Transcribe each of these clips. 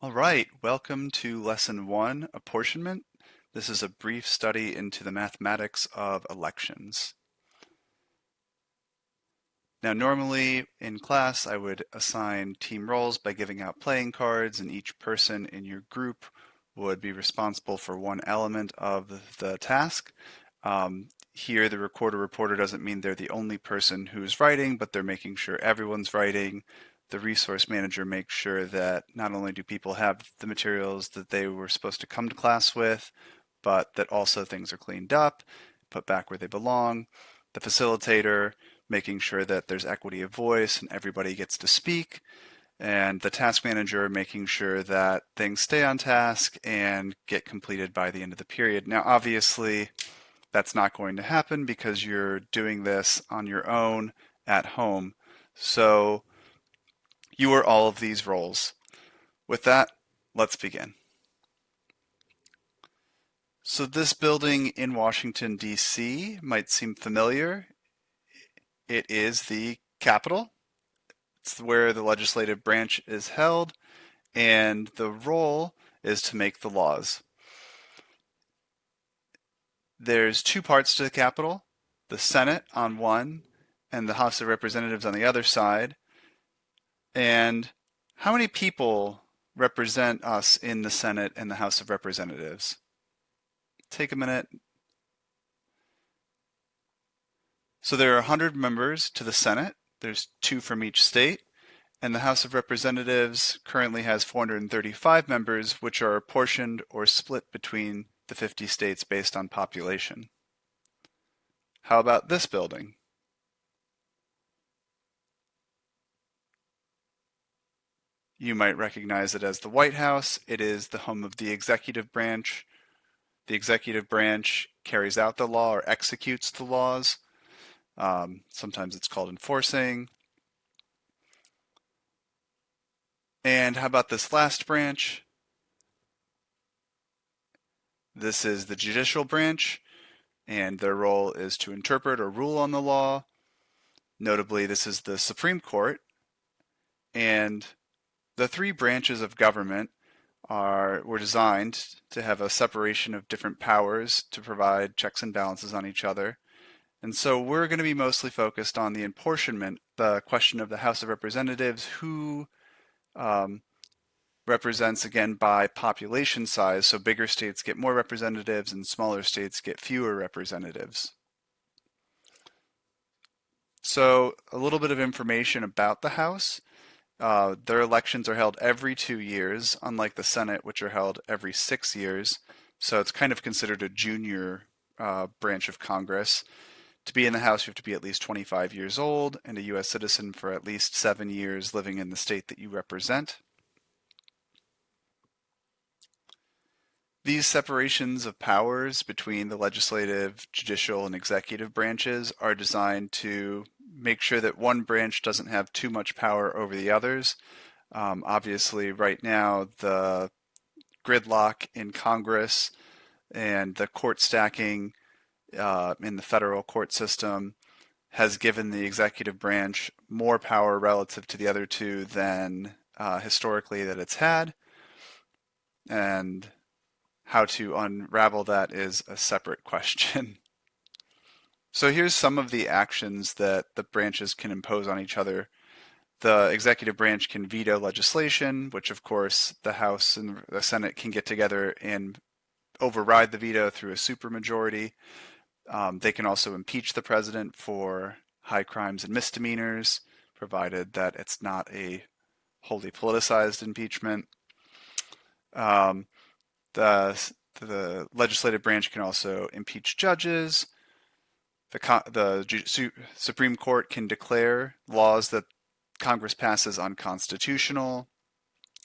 All right, welcome to Lesson 1, Apportionment. This is a brief study into the mathematics of elections. Now, normally in class, I would assign team roles by giving out playing cards, and each person in your group would be responsible for one element of the task. Here, the recorder-reporter doesn't mean they're the only person who's writing, but they're making sure everyone's writing. The resource manager makes sure that not only do people have the materials that they were supposed to come to class with, but that also things are cleaned up, put back where they belong. The facilitator making sure that there's equity of voice and everybody gets to speak, and the task manager making sure that things stay on task and get completed by the end of the period. Now, obviously, that's not going to happen because you're doing this on your own at home. So you are all of these roles. With that, let's begin. So this building in Washington, D.C. might seem familiar. It is the Capitol. It's where the legislative branch is held, and the role is to make the laws. There's two parts to the Capitol, the Senate on one and the House of Representatives on the other side. And how many people represent us in the Senate and the House of Representatives? Take a minute. So there are 100 members to the Senate. There's two from each state. And the House of Representatives currently has 435 members, which are apportioned or split between the 50 states based on population. How about this building? You might recognize it as the White House. It is the home of the executive branch. The executive branch carries out the law or executes the laws. Sometimes it's called enforcing. And how about this last branch? This is the judicial branch, and their role is to interpret or rule on the law. Notably, this is the Supreme Court. And the three branches of government were designed to have a separation of different powers to provide checks and balances on each other. And so we're going to be mostly focused on the apportionment, the question of the House of Representatives, who represents again by population size. So bigger states get more representatives and smaller states get fewer representatives. So a little bit of information about the House. Their elections are held every 2 years, unlike the Senate, which are held every 6 years. So it's kind of considered a junior branch of Congress. To be in the House, you have to be at least 25 years old and a U.S. citizen for at least 7 years living in the state that you represent. These separations of powers between the legislative, judicial, and executive branches are designed to make sure that one branch doesn't have too much power over the others. Obviously, right now, the gridlock in Congress and the court stacking in the federal court system has given the executive branch more power relative to the other two than historically that it's had. And how to unravel that is a separate question. So here's some of the actions that the branches can impose on each other. The executive branch can veto legislation, which of course the House and the Senate can get together and override the veto through a supermajority. They can also impeach the president for high crimes and misdemeanors, provided that it's not a wholly politicized impeachment. The legislative branch can also impeach judges. The Supreme Court can declare laws that Congress passes unconstitutional,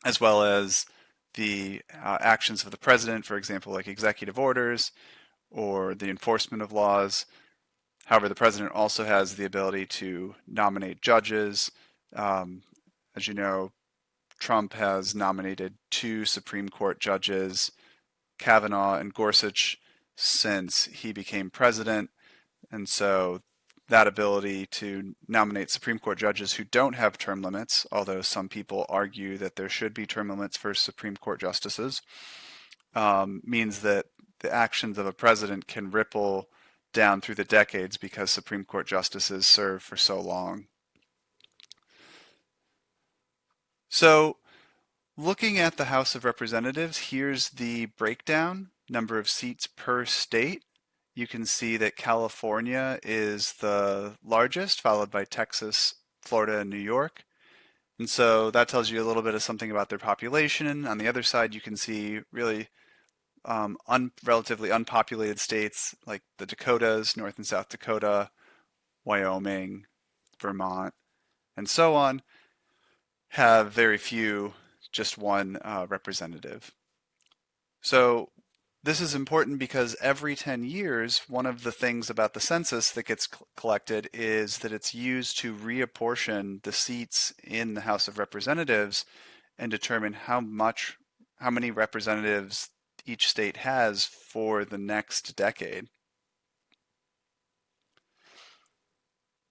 as well as the actions of the president, for example, like executive orders or the enforcement of laws. However, the president also has the ability to nominate judges. As you know, Trump has nominated two Supreme Court judges, Kavanaugh and Gorsuch, since he became president. And so that ability to nominate Supreme Court judges who don't have term limits, although some people argue that there should be term limits for Supreme Court justices, means that the actions of a president can ripple down through the decades because Supreme Court justices serve for so long. So, looking at the House of Representatives, here's the breakdown, number of seats per state. You can see that California is the largest, followed by Texas, Florida, and New York. And so that tells you a little bit of something about their population. On the other side, you can see really relatively unpopulated states like the Dakotas, North and South Dakota, Wyoming, Vermont, and so on, have very few, just one representative. So this is important because every 10 years, one of the things about the census that gets collected is that it's used to reapportion the seats in the House of Representatives and determine how many representatives each state has for the next decade.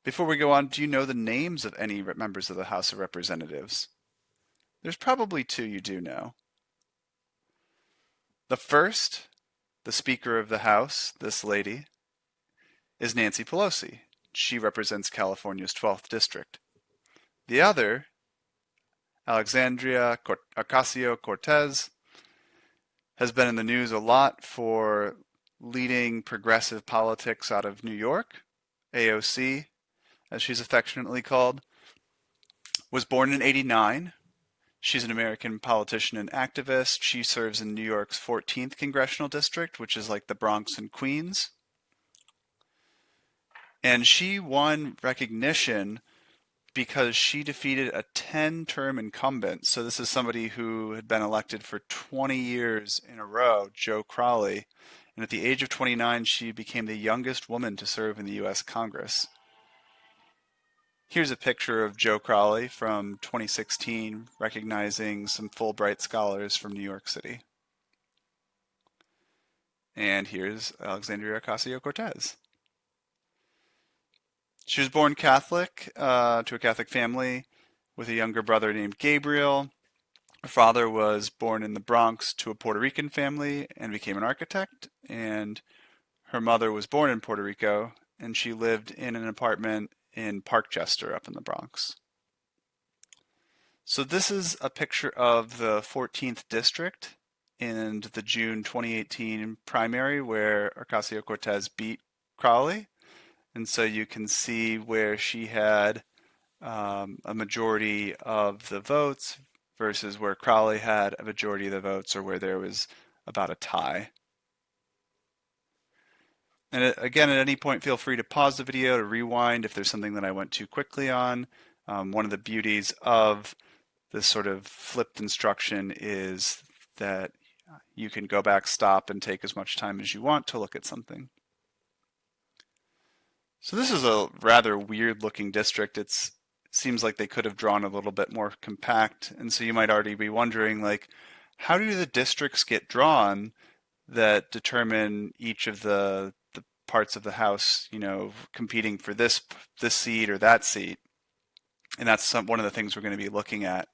Before we go on, do you know the names of any members of the House of Representatives? There's probably two you do know. The first, the Speaker of the House, this lady, is Nancy Pelosi. She represents California's 12th district. The other, Alexandria Ocasio-Cortez, has been in the news a lot for leading progressive politics out of New York, AOC, as she's affectionately called, was born in '89. She's an American politician and activist. She serves in New York's 14th congressional district, which is like the Bronx and Queens. And she won recognition because she defeated a 10-term incumbent. So this is somebody who had been elected for 20 years in a row, Joe Crowley. And at the age of 29, she became the youngest woman to serve in the U.S. Congress. Here's a picture of Joe Crowley from 2016, recognizing some Fulbright scholars from New York City. And here's Alexandria Ocasio-Cortez. She was born Catholic to a Catholic family with a younger brother named Gabriel. Her father was born in the Bronx to a Puerto Rican family and became an architect. And her mother was born in Puerto Rico, and she lived in an apartment in Parkchester up in the Bronx. So this is a picture of the 14th district in the June 2018 primary where Ocasio-Cortez beat Crowley. And so you can see where she had a majority of the votes versus where Crowley had a majority of the votes, or where there was about a tie. And again, at any point, feel free to pause the video to rewind if there's something that I went too quickly on. One of the beauties of this sort of flipped instruction is that you can go back, stop, and take as much time as you want to look at something. So this is a rather weird looking district. It seems like they could have drawn a little bit more compact. And so you might already be wondering, like, how do the districts get drawn that determine each of the parts of the House, competing for this seat or that seat? And that's one of the things we're going to be looking at